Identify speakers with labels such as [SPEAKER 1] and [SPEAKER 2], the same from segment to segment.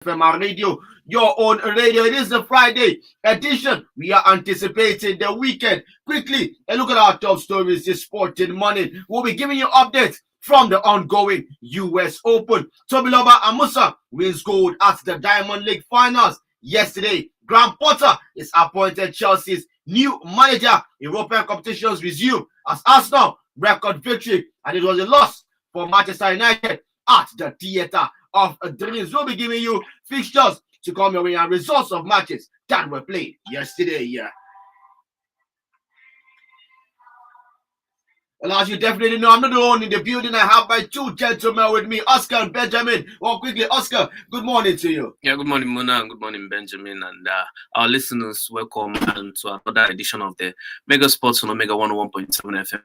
[SPEAKER 1] FM Radio, your own radio. It is the Friday edition. We are anticipating the weekend. Quickly, a look at our top stories this sporting morning. We'll be giving you updates from the ongoing US Open. Tobiloba Amusan wins gold at the Diamond League finals yesterday. Graham Potter is appointed Chelsea's new manager. European competitions resume as Arsenal record victory, and it was a loss for Manchester United at the Theatre of Dreams. We'll be giving you fixtures to come your way and results of matches that were played yesterday. Yeah. Well, as you definitely know, I'm not the one in the building. I have my two gentlemen with me, Oscar and Benjamin. Well, quickly, Oscar, good morning to you.
[SPEAKER 2] Yeah, good morning, Mona, and good morning, Benjamin, and our listeners. Welcome to another edition of the Mega Sports on Omega 101.7 FM.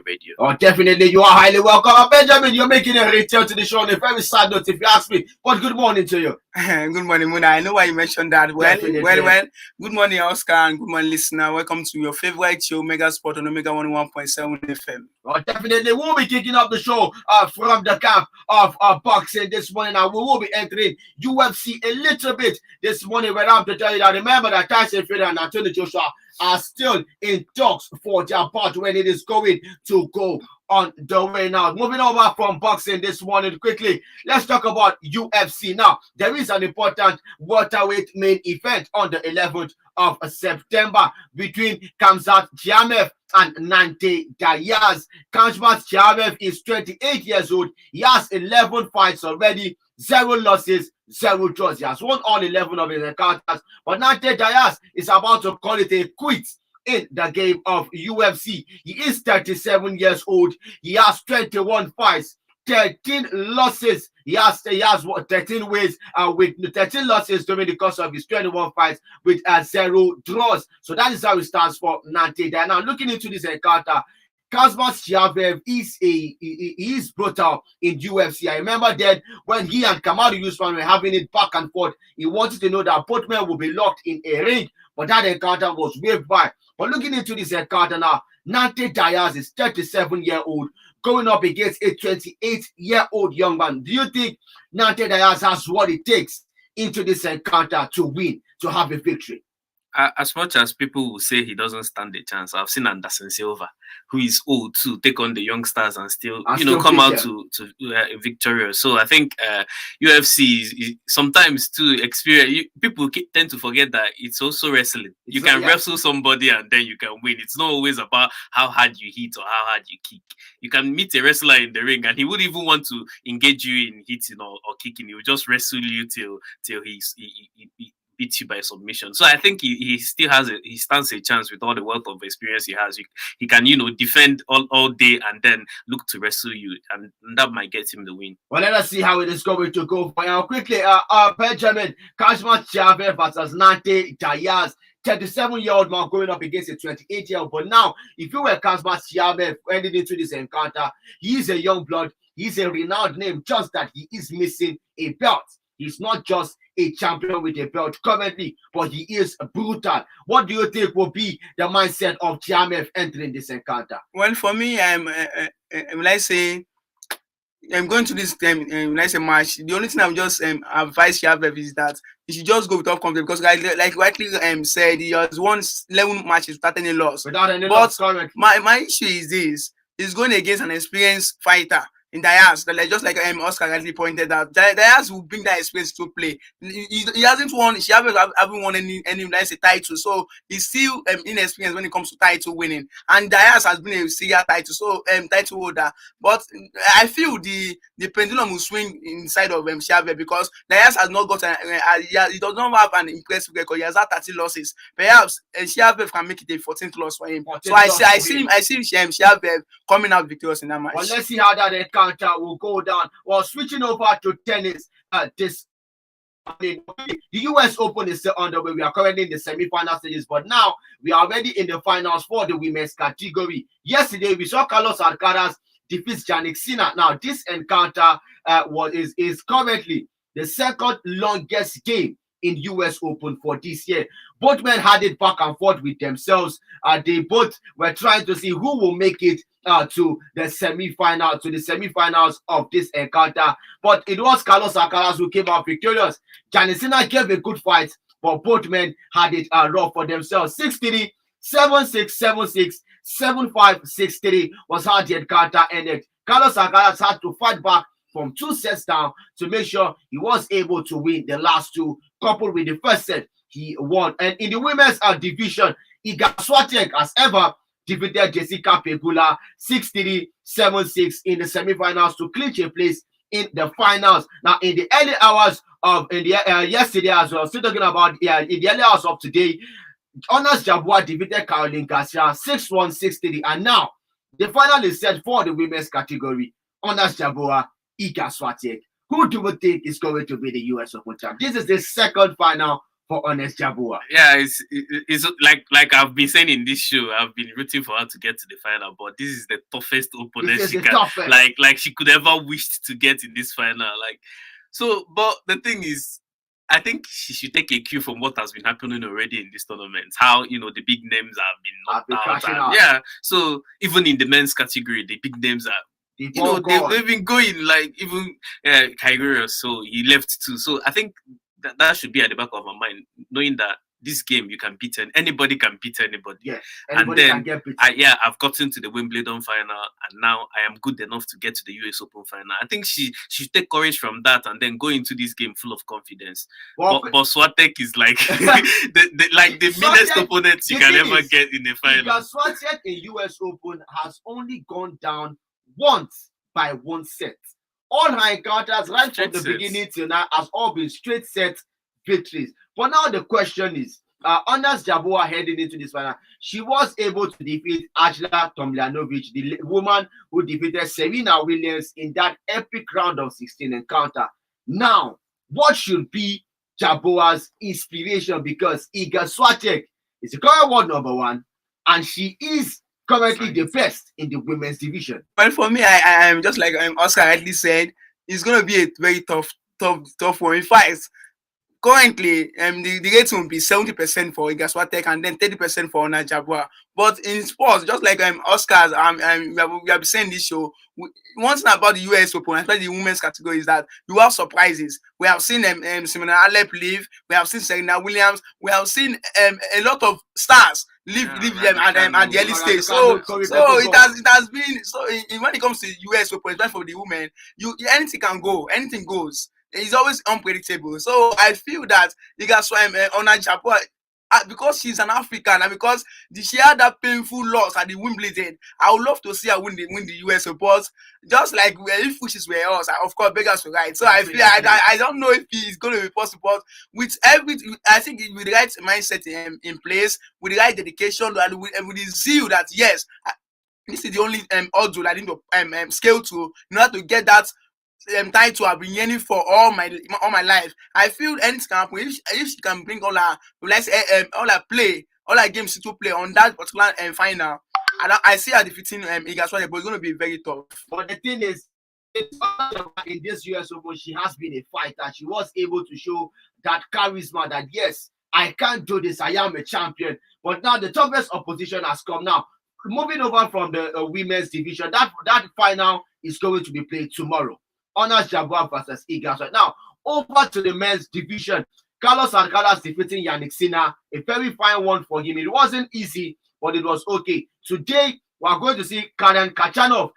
[SPEAKER 2] Radio.
[SPEAKER 1] Oh, definitely, you are highly welcome. Benjamin, you're making a return to the show on a very sad note, if you ask me. But good morning to you.
[SPEAKER 3] Good morning, Muna. I know why you mentioned that. Well. Good morning, Oscar, and good morning, listener. Welcome to your favorite show, Mega Sport on Omega 101.7 FM.
[SPEAKER 1] Oh, definitely, we'll be kicking off the show from the camp of boxing this morning, and we will be entering UFC a little bit this morning. But I'm to tell you that remember that Tyson Fury and Anthony Joshua are still in talks for their part when it is going to go on the way now. Moving over from boxing this morning quickly, let's talk about UFC now. There is an important welterweight main event on the 11th of September between Khamzat Chimaev and Nante Diaz. Khamzat Chimaev is 28 years old. He has 11 fights already, 0 losses, 0 draws. He has won all 11 of his encounters. But Nante Diaz is about to call it a quit in the game of UFC. He is 37 years old. He has 21 fights, 13 losses. He has 13 wins with 13 losses during the course of his 21 fights with 0 draws. So that is how it stands for Nante Diaz. Now looking into this encounter, Khamzat Chimaev is brutal in UFC. I remember then when he and Kamaru Usman were having it back and forth. He wanted to know that both men would be locked in a ring, but that encounter was waved by. But looking into this encounter now, Nante Diaz is 37-year-old going up against a 28-year-old young man. Do you think Nante Diaz has what it takes into this encounter to win, to have a victory?
[SPEAKER 2] As much as people will say he doesn't stand a chance, I've seen Anderson Silva, who is old, to take on the youngsters and still come out to victorious. So I think UFC is sometimes to experience. People tend to forget that it's also wrestling. You can wrestle somebody and then you can win. It's not always about how hard you hit or how hard you kick. You can meet a wrestler in the ring and he wouldn't even want to engage you in hitting or kicking. He will just wrestle you till he beats you by submission. So I think he still he stands a chance with all the wealth of experience he has. He can defend all day and then look to wrestle you, and that might get him the win.
[SPEAKER 1] Well, let us see how it is going to go for now. Quickly, Benjamin, Khamzat Chimaev versus Nante Diaz. 37-year-old man going up against a 28-year-old. But now, if you were Khamzat Chimaev heading into this encounter, he is a young blood. He's a renowned name, just that he is missing a belt. He's not just a champion with a belt currently, but he is brutal. What do you think will be the mindset of Chimaev entering this encounter?
[SPEAKER 3] Well, for me, when I say I'm going to this when I say match, the only thing I'm just advise Chimaev is that he should just go without confidence, because like rightly said, he has won 11 matches without any loss.
[SPEAKER 1] Without any loss, correct.
[SPEAKER 3] My issue is this: he's going against an experienced fighter in Diaz, just like Oscar rightly pointed out. Diaz will bring that experience to play. He hasn't won. She haven't won any title, so he's still inexperienced when it comes to title winning. And Diaz has been a serious title holder. But I feel the pendulum will swing inside of Chimaev, because Diaz has not got he does not have an impressive record. He has had 30 losses. Perhaps Chimaev can make it a 14th loss for him. So I see Chimaev coming out victorious in that match.
[SPEAKER 1] Well, let's see how that encounter will go down. Well, switching over to tennis, the US Open is still underway. We are currently in the semi-final stages, but now we are already in the finals for the women's category. Yesterday, we saw Carlos Alcaraz defeat Jannik Sinner. Now, this encounter is currently the second longest game in US Open for this year. Both men had it back and forth with themselves. They both were trying to see who will make it to the semi-finals of this encounter. But it was Carlos Alcaraz who came out victorious. Jannik Sinner gave a good fight, but both men had it rough for themselves. 6-3, 7-6, 7-6, 7-5, 6-3 was how the encounter ended. Carlos Alcaraz had to fight back from 2 sets down to make sure he was able to win the last 2, coupled with the first set he won. And in the women's division, Iga Swiatek, as ever, defeated Jessica Pegula 6-3, 7-6 in the semifinals to clinch a place in the finals. Now, in the early hours of yesterday as well, still talking about in the early hours of today, Honors Jabua defeated Caroline Garcia 6-1, 6-3, and now the final is set for the women's category. Honors Jabua, Iga Swiatek. Who do we think is going to be the US Open champ? This is the second final for Honors Jabua.
[SPEAKER 2] Yeah, it's like I've been saying in this show, I've been rooting for her to get to the final, but this is the toughest opponent she can like she could ever wished to get in this final. But the thing is, I think she should take a cue from what has been happening already in this tournament. How the big names have been knocked out. Yeah, so even in the men's category, the big names are they've been going, like even Kyrgios, so he left too. So I think that should be at the back of my mind, knowing that this game you can beat anybody can beat anybody.
[SPEAKER 1] Yes,
[SPEAKER 2] anybody
[SPEAKER 1] can get beaten.
[SPEAKER 2] I've gotten to the Wimbledon final, and now I am good enough to get to the US Open final. I think she should take courage from that and then go into this game full of confidence. But Swiatek is like the meanest opponent you can ever get in the final.
[SPEAKER 1] Because Swiatek in US Open has only gone down once by 1 set. All her encounters right from the beginning till now has all been straight set victories. But now the question is, Honors Jabua heading into this final, she was able to defeat Ajla Tomljanovic, the woman who defeated Serena Williams in that epic round of 16 encounter. Now, what should be Jabua's inspiration? Because Iga Swiatek is the current world #1, and she is currently the best in the women's division.
[SPEAKER 3] Well, for me, I am just like Oscar rightly said, it's going to be a very tough one. In fact, currently, the rating will be 70% for Iga Swiatek and then 30% for Honors Jabua. But in sports, just like Oscars, we have been saying this show, one thing about the US Open, especially the women's category, is that you have surprises. We have seen Simona Halep leave. We have seen Serena Williams. We have seen a lot of stars leave them at the early stage. So it has been so. When it comes to the US Open, especially for the women, anything can go, anything goes. It's always unpredictable. So I feel that Iga Swiatek, Honors Jabua, because she's an African and because she had that painful loss at the Wimbledon, I would love to see her win the US Open. Just like if wishes were us, of course, beggars were right. So I feel I don't know if it's going to be possible, but I think with the right mindset in place, with the right dedication, and with the zeal that yes, this is the only odds I need to scale to in order to get that title I've been yearning for all my life. I feel anything can happen if she can bring all her games to play on that particular final. And I see her defeating Iga Swiatek, but it's going to be very tough.
[SPEAKER 1] But the thing is, in this US Open, she has been a fighter. She was able to show that charisma that yes, I can't do this. I am a champion. But now the toughest opposition has come. Now, moving over from the women's division, that final is going to be played tomorrow. Honors Jabua versus Iga Swiatek. Now, over to the men's division. Carlos Alcaraz defeating Jannik Sinner. A very fine one for him. It wasn't easy, but it was okay. Today, we are going to see Karen Khachanov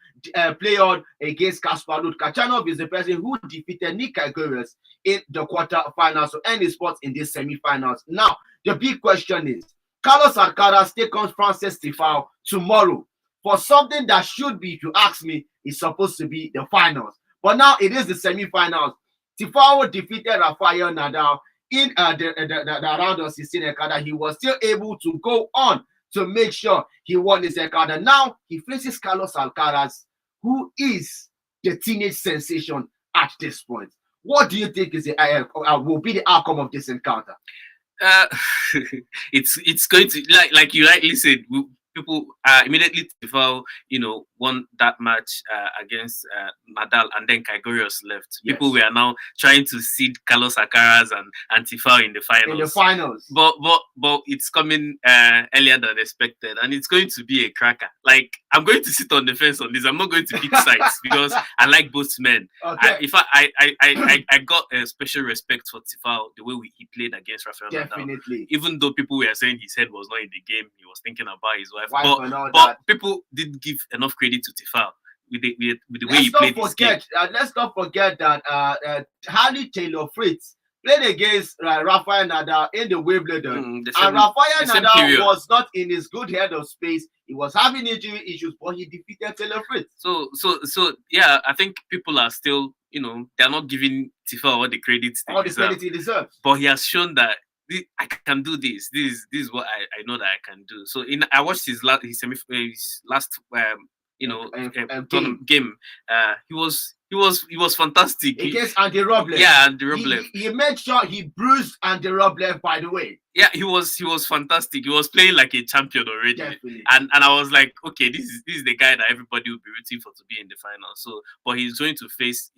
[SPEAKER 1] play on against Kasper Ruud. Khachanov is the person who defeated Nick Kyrgios in the quarterfinals, so any spots in these semifinals. Now, the big question is, Carlos Alcaraz takes on Frances Tiafoe tomorrow for something that should be, if you ask me, is supposed to be the finals. But now it is the semifinals. Tiafoe defeated Rafael Nadal in the round of 16 encounter. He was still able to go on to make sure he won his encounter. Now he faces Carlos Alcaraz, who is the teenage sensation at this point. What do you think is will be the outcome of this encounter?
[SPEAKER 2] It's going to like you rightly said. People immediately Tiafoe, won that match against Nadal, and then Kyrgios left.
[SPEAKER 1] Yes.
[SPEAKER 2] People were now trying to seed Carlos Alcaraz and Tifao in the finals. But it's coming earlier than expected, and it's going to be a cracker. Like, I'm going to sit on the fence on this. I'm not going to pick sides because I like both men.
[SPEAKER 1] Okay.
[SPEAKER 2] I got a special respect for Tifao, the way he played against Rafael Nadal. Even though people were saying his head was not in the game, he was thinking about his wife. But people didn't give enough credit to Tifao with the way he played his game.
[SPEAKER 1] Let's not forget that Harley Taylor Fritz played against Rafael Nadal in the Wimbledon, and Rafael Nadal was not in his good head of space. He was having injury issues, but he defeated Taylor Fritz.
[SPEAKER 2] So yeah, I think people are still, they're not giving Tifao all the credit
[SPEAKER 1] he deserves.
[SPEAKER 2] But he has shown that I can do this. This is what I know that I can do. So I watched his last game. He was fantastic
[SPEAKER 1] against Andy Rublev.
[SPEAKER 2] Yeah, Andy Rublev.
[SPEAKER 1] He made sure he bruised Andy Rublev, by the way.
[SPEAKER 2] Yeah, he was fantastic. He was playing like a champion already.
[SPEAKER 1] Definitely.
[SPEAKER 2] And I was like, okay, this is the guy that everybody will be rooting for to be in the final. So, but he's going to face,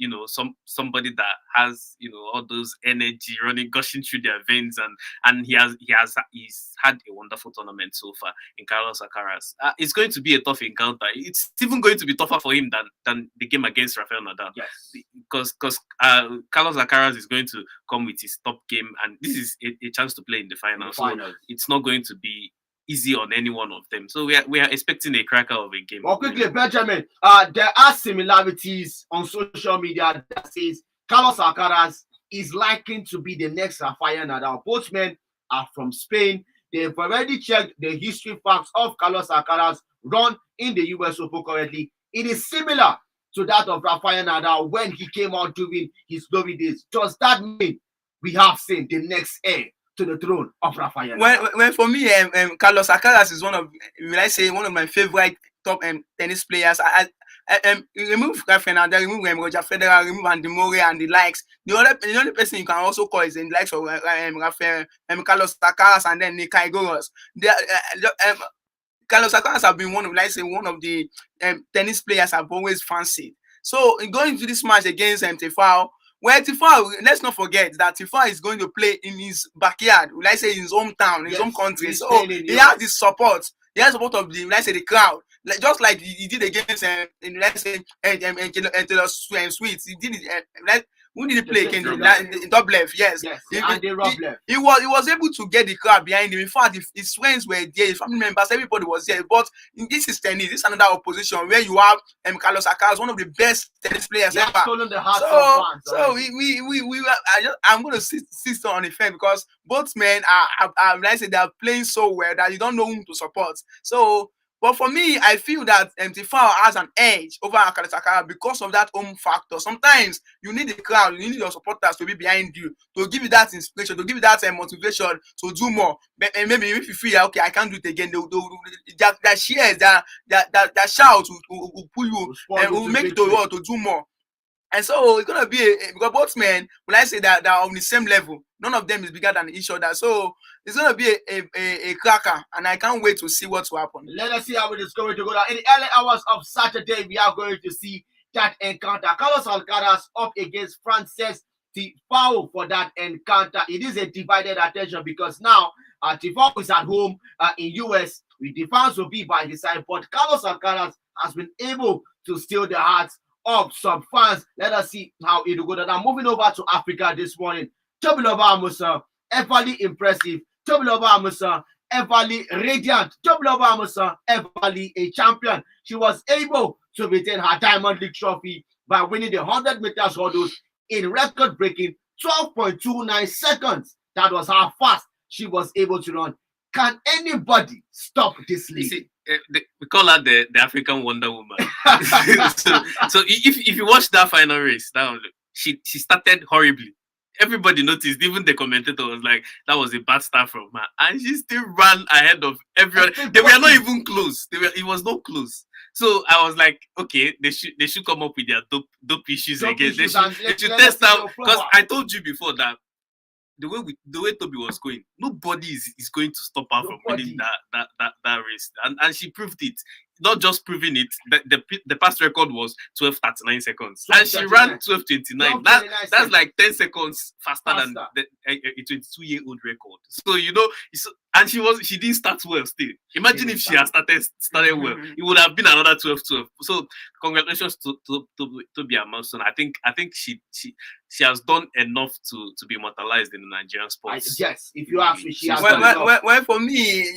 [SPEAKER 2] somebody that has, all those energy gushing through their veins, and he's had a wonderful tournament so far in Carlos Alcaraz. It's going to be a tough encounter. It's even going to be tougher for him than the game against Rafael Nadal.
[SPEAKER 1] Yes.
[SPEAKER 2] Because Carlos Alcaraz is going to come with his top game, and this is a chance to play in the final. So it's not going to be easy on any one of them. So we are expecting a cracker of a game.
[SPEAKER 1] Well, quickly, Benjamin, there are similarities on social media that says Carlos Alcaraz is likely to be the next Rafael Nadal. Both men are from Spain. They've already checked the history facts of Carlos Alcaraz run in the US Open currently. It is similar to that of Rafael Nadal when he came out during his glory days. Does that mean we have seen the next heir to the throne of Rafael?
[SPEAKER 3] Well, for me, Carlos Alcaraz is one of my favorite top tennis players. I remove Rafael Nadal, remove Roger Federer, remove Andy Murray and the likes. The only person you can also call is the likes of Rafael, Carlos Alcaraz, and then Kyrgios. Carlos Alcaraz have been one of the tennis players I've always fancied. So going into this match against Tifao, well, Tifao, let's not forget that Tifao is going to play in his backyard, in his hometown, his home country. So he has the support. He has support of the crowd, just like he did against Taylor Swift. He did it. Who did he play against? Rublev, yes.
[SPEAKER 1] Andy Rublev.
[SPEAKER 3] He was able to get the crowd behind him. In fact, his friends were there, his family members, everybody was there. But this is tennis. This is another opposition where you have Carlos Alcaraz, one of the best tennis players ever.
[SPEAKER 1] Stolen the hearts of fans.
[SPEAKER 3] So I'm going to sit on the fence because both men they are playing so well that you don't know whom to support. So. But for me, I feel that Tifao has an edge over Carlos Alcaraz because of that home factor. Sometimes you need the crowd, you need your supporters to be behind you, to give you that inspiration, to give you that motivation to do more. Maybe if you feel okay, I can't do it again, that cheers, that shout will pull you and will make you to do more. And so it's gonna be because both men, when I say that they're on the same level, none of them is bigger than each other. So it's gonna be a cracker, and I can't wait to see what will happen.
[SPEAKER 1] Let us see how it is going to go down. In the early hours of Saturday, we are going to see that encounter. Carlos Alcaraz up against Frances Tifao for that encounter. It is a divided attention because now Tifao is at home in US. The fans will be by his side, but Carlos Alcaraz has been able to steal the hearts of some fans. Let us see how it will go down. Now, moving over to Africa this morning, Tobiloba Amusan, everly impressive. Tobiloba Amusan, everly radiant. Tobiloba Amusan, everly a champion. She was able to retain her Diamond League trophy by winning the 100 meters hurdles in record-breaking 12.29 seconds. That was how fast she was able to run. Can anybody stop this lady?
[SPEAKER 2] We call her the African Wonder Woman. so if you watch that final race, she started horribly. Everybody noticed, even the commentator was like, that was a bad start from her. And she still ran ahead of everyone. They were not even close. It was not close. So I was like, okay, they should come up with their dope issues again. They should test out, because I told you before that the way Toby was going, nobody is going to stop her from winning that race, and she proved it. not just proving it, the past record was 12:39 seconds, and she ran 12:29. That's like 10 seconds faster than a 22-year-old record. So and she didn't start well still. Imagine if she had started well, it would have been another 12:12. So congratulations to Amusan. I think she has done enough to be immortalized in the Nigerian sports.
[SPEAKER 1] Yes, if you ask me, she has
[SPEAKER 3] done enough. Well, for me,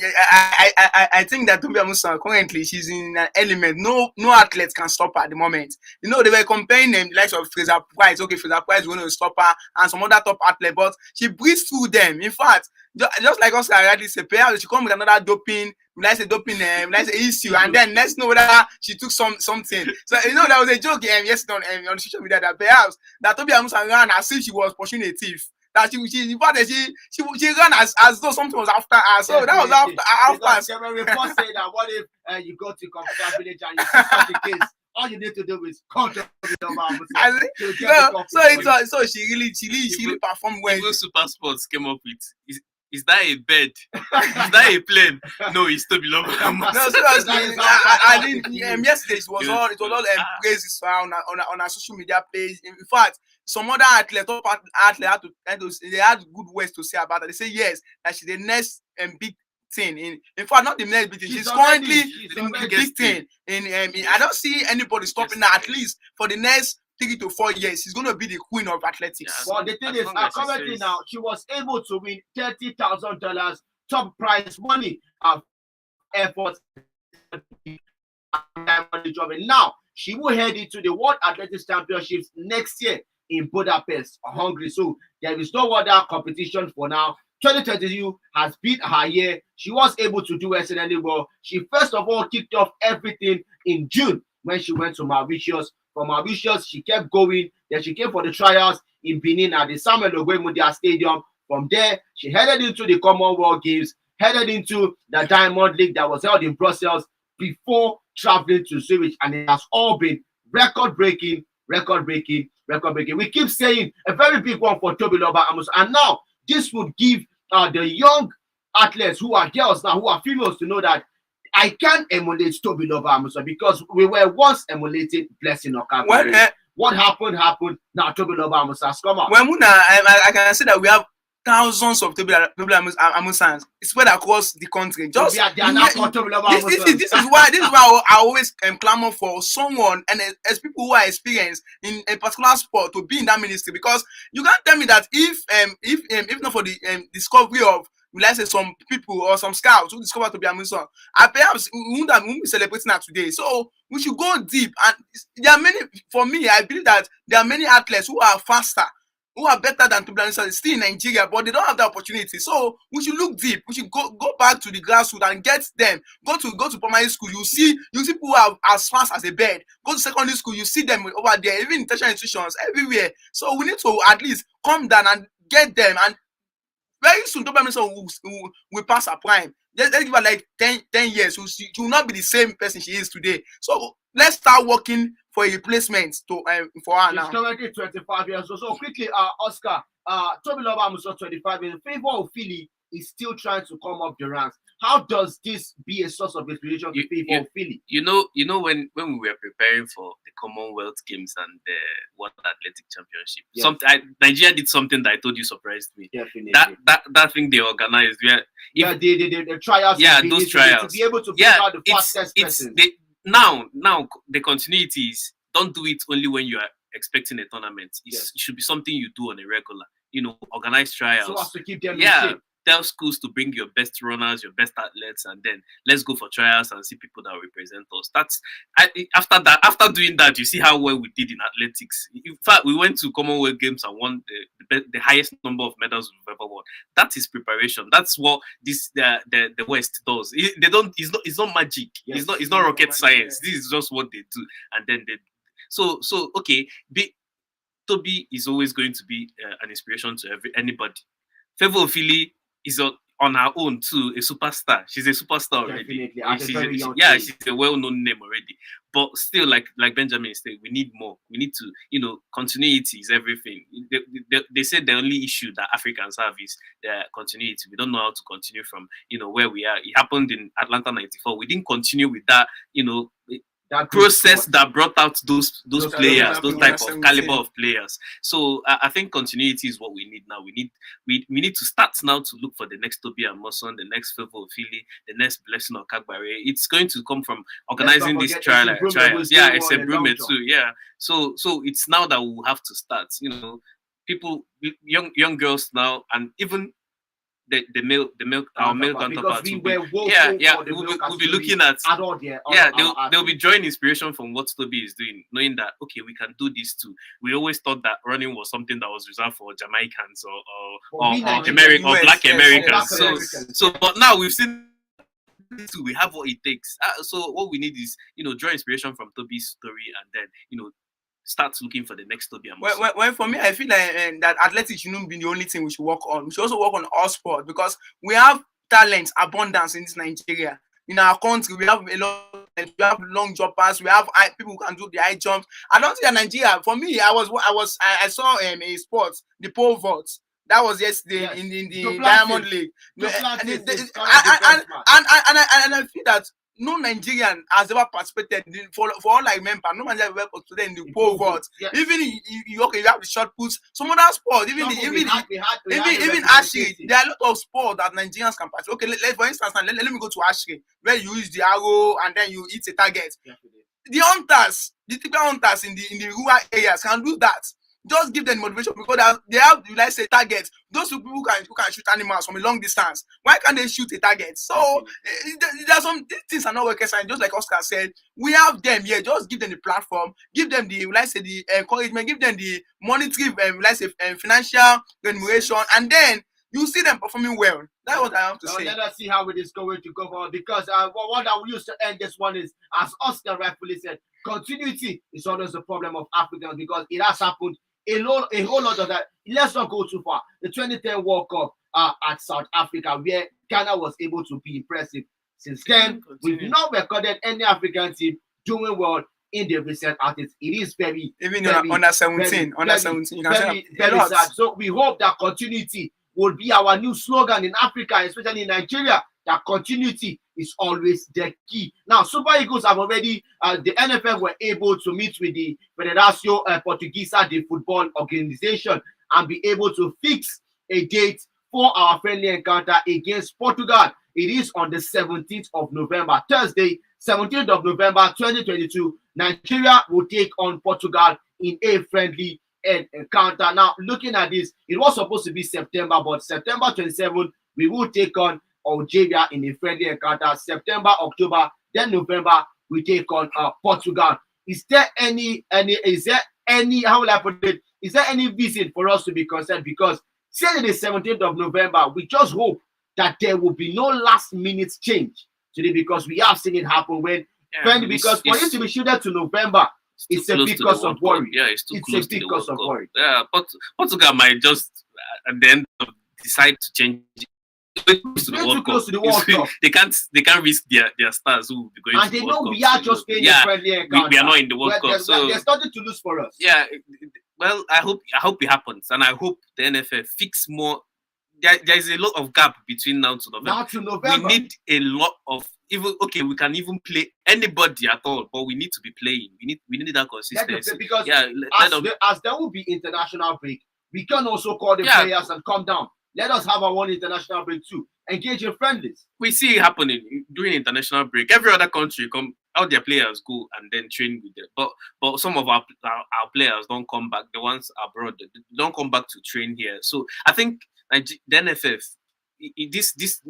[SPEAKER 3] I think that Tobi Amusan currently she's in an element. No athlete can stop her at the moment. They were comparing them the likes of Fraser Price. Okay, Fraser Price is going to stop her and some other top athletes, but she breathes through them. In fact, just like Oscar rightly said, perhaps she come with another doping. Let's say issue, and then let's know whether she took something. So there was a joke yesterday on social media that perhaps that Tobi Amusan ran as if she was pursuing a thief. That she ran as though something was after her. So that was after.
[SPEAKER 1] There were reports saying that what if you go to computer village and you see such a case, all you need to do is call Tobi Amusan.
[SPEAKER 3] So she really performed well.
[SPEAKER 2] Even Super Sports came up with. Is that a bed? Is that a plane? No, it's Tobi Amusan.
[SPEAKER 3] No, seriously. I think yesterday it was all praises on our social media page. In fact, some other athletes they had good words to say about her. They say yes, that she's the next big thing. In fact, not the next big thing. She's currently the big thing. I don't see anybody stopping her, at least for the next 3 to 4 years. She's going to be the queen of athletics.
[SPEAKER 1] Yeah, well, the thing is, currently now, she was able to win $30,000 top prize money efforts. Now, she will head into the World Athletics Championships next year in Budapest, Hungary. So there is no other competition for now. 2022 has been her year. She was able to do excellently well. She first of all kicked off everything in June when she went to Mauritius. From Mauritius, she kept going. Then she came for the trials in Benin at the Samuel Ogwemudia Stadium. From there, she headed into the Commonwealth Games, headed into the Diamond League that was held in Brussels before traveling to Zurich. And it has all been record-breaking. We keep saying a very big one for Tobi Amusan. And now, this would give the young athletes who are girls now, who are females, to know that I can't emulate Tobi Amusan because we were once emulating Blessing Okaka. What happened. Now Tobi Amusan has come out.
[SPEAKER 3] Well, Muna, I can say that we have thousands of Tobi Amusans spread across the country. Just this is why I always clamor for someone, and as people who are experienced in a particular sport, to be in that ministry, because you can't tell me that if not for the discovery of, let's say, some people or some scouts who discovered Tobi Amusan, perhaps we wouldn't be celebrating that today. So we should go deep, and there are many. For me, I believe that there are many athletes who are faster, who are better than Tobi Amusan, still in Nigeria, but they don't have the opportunity. So we should look deep. We should go back to the grassroots and get them. Go to primary school. You see people who are as fast as a bird. Go to secondary school. You see them over there, even in tertiary institutions, everywhere. So we need to at least come down and get them. And very soon, Tobi Amusan will pass her prime. Let's give her like 10 years. She will not be the same person she is today. So let's start working for a replacement for her now.
[SPEAKER 1] She's currently 25 years old. So quickly, Oscar, Tobi Amusan, 25, in favor of Philly, is still trying to come up the ranks. How does this be a source of inspiration to favor of Philly?
[SPEAKER 2] You know, when we were preparing for the Commonwealth Games and the World Athletic Championship, yes, Nigeria did something that I told you surprised me.
[SPEAKER 1] Definitely.
[SPEAKER 2] That thing they organized,
[SPEAKER 1] the trials.
[SPEAKER 2] Yeah, those trials.
[SPEAKER 1] To be able to pick out the fastest person.
[SPEAKER 2] Now the continuity is, don't do it only when you are expecting a tournament. It should be something you do on a regular. Organize trials.
[SPEAKER 1] So as to keep them in shape.
[SPEAKER 2] Tell schools to bring your best runners, your best athletes, and then let's go for trials and see people that represent us. After doing that, you see how well we did in athletics. In fact, we went to Commonwealth Games and won the highest number of medals we've ever won. That is preparation. That's what the West does. It's not magic. Yes. It's not rocket science. This is just what they do, and then so okay. Tobi is always going to be an inspiration to anybody. Favor of Philly is on her own too, a superstar. She's a superstar already. She's a well-known name already. But still, like Benjamin said, we need more. We need to, continuity is everything. They said the only issue that Africans have is the continuity. We don't know how to continue from, where we are. It happened in Atlanta '94. We didn't continue with that, that process that brought out those players, those type of caliber of players. So I think continuity is what we need now. We need to start now to look for the next Toby Amusan, the next Favor Philly, the next Blessing of Kagbare. It's going to come from organizing this trials. Yeah, it's a Brume too. Yeah. So it's now that we'll have to start. People, young girls now, and even the male our male counterparts we'll be looking at they'll be drawing inspiration from what Toby is doing, knowing that okay, we can do this too. We always thought that running was something that was reserved for Jamaicans or Black Americans. So but now we've seen we have what it takes. So what we need is draw inspiration from Toby's story and then start looking for the next Toby.
[SPEAKER 3] Well, for me, I feel like that athletics shouldn't be the only thing we should work on. We should also work on all sport because we have talent, abundance in this Nigeria. In our country, we have a lot. We have long jumpers. We have people who can do the high jumps. I don't think in Nigeria. For me, I saw a sport, the pole vault. That was yesterday in the Diamond League. And I feel that no Nigerian has ever participated for all like member. No Nigerian ever participated in the pole vault. Yeah. Even you have the shot puts, some other sport. Even archery. There are a lot of sports that Nigerians can participate. Okay, for instance, let me go to archery, where you use the arrow and then you hit a target. Yeah. The hunters, the typical hunters in the rural areas can do that. Just give them motivation because they have, let's say, targets. Those people who can shoot animals from a long distance. Why can't they shoot a target? So there's some things are not working. Just like Oscar said, we have them here. Just give them the platform, give them the, let's say, the encouragement, give them the monetary, let's say, financial remuneration, and then you see them performing well. That's what I have to say.
[SPEAKER 1] Let us see how it is going to go forward because what I used to end this one is, as Oscar rightfully said, continuity is always the problem of Africans because it has happened. A whole lot of that. Let's not go too far. The 2010 World Cup at South Africa, where Ghana was able to be impressive. Since then, we've not recorded any African team doing well in the recent artists. It is very
[SPEAKER 3] under 17,
[SPEAKER 1] very sad. So we hope that continuity will be our new slogan in Africa, especially in Nigeria. That continuity is always the key. Now, Super Eagles have already, the NFL were able to meet with the Federação Portuguesa de Football organization and be able to fix a date for our friendly encounter against Portugal. It is on the 17th of November, Thursday, 17th of November, 2022. Nigeria will take on Portugal in a friendly encounter. Now, looking at this, it was supposed to be September, but September 27th, we will take on Algeria in a friendly encounter. September, October, then November, we take on Portugal. Is there any how will I put it? Is there any reason for us to be concerned? Because saying the 17th of November, we just hope that there will be no last minute change today because we have seen it happen when because for it to be shifted to November, it's a big cause of worry.
[SPEAKER 2] Yeah, it's a big cause of worry. Yeah, but Portugal might just at the end decide to change. Close to the World Cup. They can't risk their stars who will be going
[SPEAKER 1] and to the World Cup. And they know we are just playing a friendly encounter.
[SPEAKER 2] We are not in the World Cup. So
[SPEAKER 1] there's nothing to lose for us.
[SPEAKER 2] Yeah, well, I hope it happens, and I hope the NFL fix more. There is a lot of gap between now to November. We need a lot of we can even play anybody at all, but we need to be playing. We need that consistency.
[SPEAKER 1] Because as there will be international break, we can also call the players and come down. Let us have our own international break too. Engage in friendlies.
[SPEAKER 2] We see it happening during international break. Every other country out their players go and then train with them. But some of our players don't come back. The ones abroad they don't come back to train here. So I think the NFF, this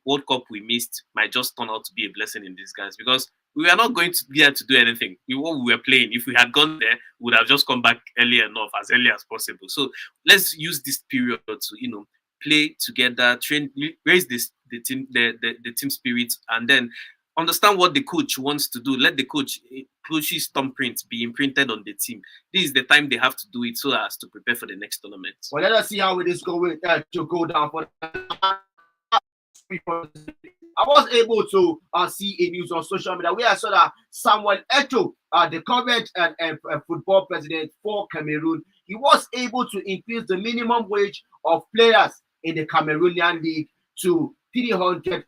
[SPEAKER 2] World Cup we missed might just turn out to be a blessing in disguise because we are not going to be there to do anything. What we were playing, if we had gone there, we would have just come back early enough, as early as possible. So let's use this period to play together, train, raise the team spirit, and then understand what the coach wants to do. Let the coach's thumbprint be imprinted on the team. This is the time they have to do it so as to prepare for the next tournament.
[SPEAKER 1] Well, let us see how it is going to go down for I was able to see a news on social media where I saw that Samuel Eto'o, the current football president for Cameroon, he was able to increase the minimum wage of players in the Cameroonian league to $300.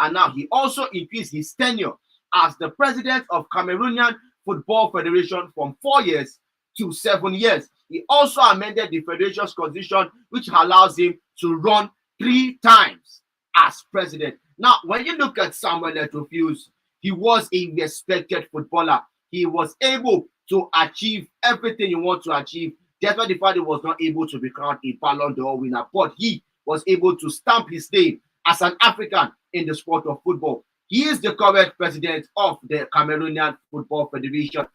[SPEAKER 1] And now he also increased his tenure as the president of Cameroonian Football Federation from 4 years to 7 years. He also amended the federation's constitution, which allows him to run 3 times as president. Now, when you look at Samuel Eto'o, he was a respected footballer. He was able to achieve everything he wanted to achieve, despite the fact he was not able to become a Ballon d'Or winner. But he was able to stamp his name as an African in the sport of football. He is the current president of the Cameroonian Football Federation.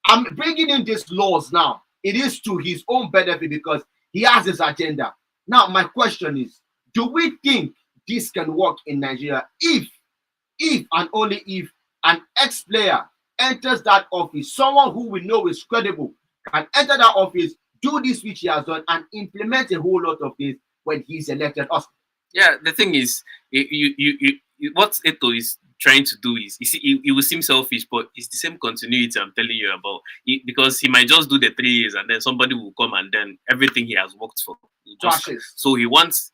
[SPEAKER 1] I'm bringing in these laws now. It is to his own benefit because he has his agenda. Now, my question is, do we think this can work in Nigeria if and only if an ex-player enters that office, someone who we know is credible, can enter that office, do this which he has done, and implement a whole lot of this when he's elected?
[SPEAKER 2] Yeah, the thing is, what Eto'o is trying to do is, you see, he will seem selfish, but it's the same continuity I'm telling you about. Because he might just do the 3 years and then somebody will come and then everything he has worked for will just. So he wants,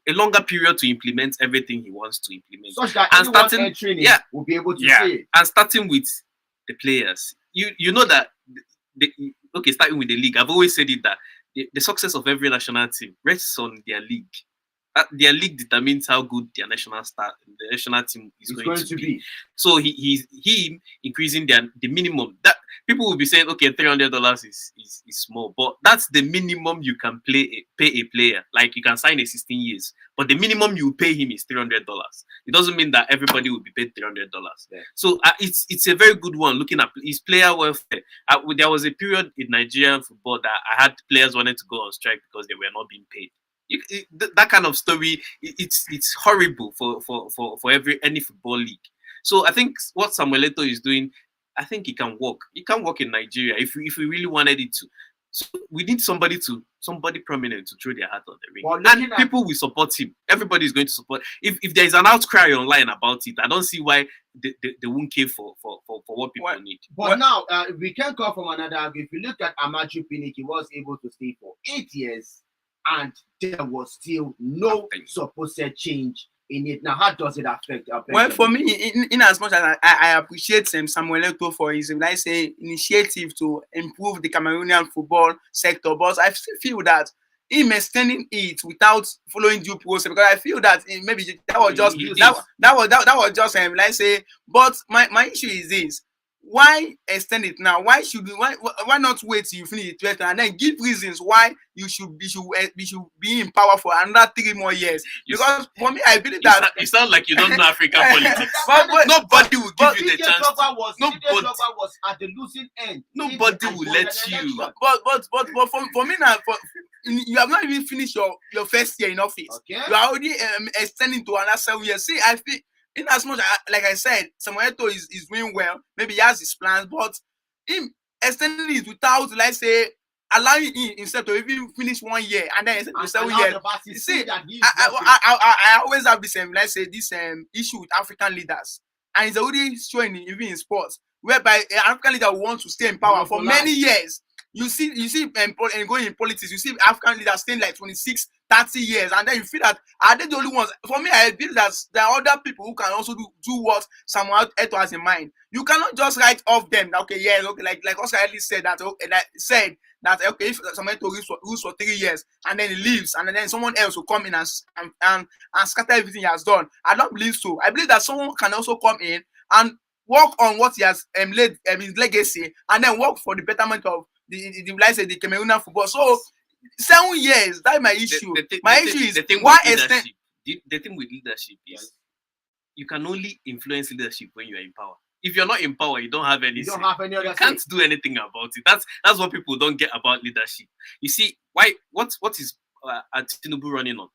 [SPEAKER 2] a longer period to implement everything he wants to implement.
[SPEAKER 1] Such that and starting, will be able to see it.
[SPEAKER 2] And starting with the players. You know that, starting with the league, I've always said it that the success of every national team rests on their league. Their league determines how good their national team is going to be. So he increasing the minimum. That people will be saying, okay, $300 is small, but that's the minimum you can pay a player. Like you can sign a 16 years, but the minimum you pay him is $300. It doesn't mean that everybody will be paid $300. Yeah. So it's a very good one. Looking at his player welfare, there was a period in Nigerian football that I had players wanting to go on strike because they were not being paid. That kind of story, it's horrible for any football league. So I think what Samuel Eto'o is doing, I think it can work. It can work in Nigeria if we really wanted it to. So we need somebody prominent to throw their hat on the ring, and people will support him. Everybody is going to support. If there is an outcry online about it, I don't see why they won't care for what people need.
[SPEAKER 1] But now we can come from another angle. If you look at Amaju Pinnick, he was able to stay for 8 years. And there was still no supposed change in it. Now, how does it affect?
[SPEAKER 3] Well, for me, in as much as I appreciate Samuel Eto'o for his, initiative to improve the Cameroonian football sector, but I still feel that him extending it without following due process, because I feel that maybe that was just But my issue is this. Why extend it now? Why not wait till you finish the 12th and then give reasons why you should be in power for another 3 more years? Because for me, I believe that
[SPEAKER 2] it sounds like you don't know African politics. but nobody will give you the chance.
[SPEAKER 1] Nobody was at the losing end.
[SPEAKER 2] Nobody will let you.
[SPEAKER 3] But for me now, you have not even finished your first year in office. Okay. You are already extending to another 7 years. See, I feel. In as much, like I said, Samuel Eto'o is doing well. Maybe he has his plans, but him extending it without, let's say, allowing him instead to even finish 1 year and then 7 years. You see, I always have this this issue with African leaders, and it's already showing even in sports, whereby an African leader wants to stay in power for many years. You see, and going in politics, you see African leaders staying like 26, 30 years, and then you feel that are they the only ones? For me, I feel that there are other people who can also do what Samuel Eto'o has in mind. You cannot just write off them. Like Oscar Ellie said that. If Samuel Eto'o rules for 3 years and then he leaves, and then someone else will come in and scatter everything he has done. I don't believe so. I believe that someone can also come in and work on what he has laid his legacy, and then work for the betterment of the Cameroonian football. So 7 years, that's my issue. My issue is why extend.
[SPEAKER 2] The thing with leadership is you can only influence leadership when you are in power. If you're not in power, you don't have any. You can't do anything about it. That's what people don't get about leadership. You see, what is Tinubu running on?